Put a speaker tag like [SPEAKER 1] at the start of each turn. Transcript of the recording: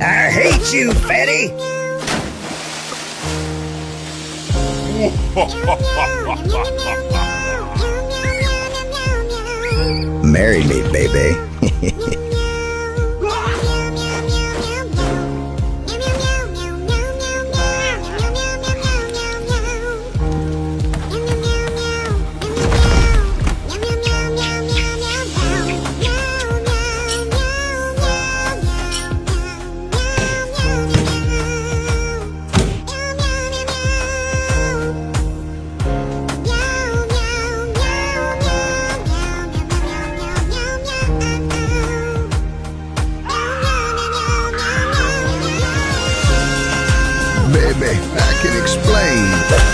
[SPEAKER 1] I hate you, fatty! Marry me, baby.
[SPEAKER 2] Baby, I can explain.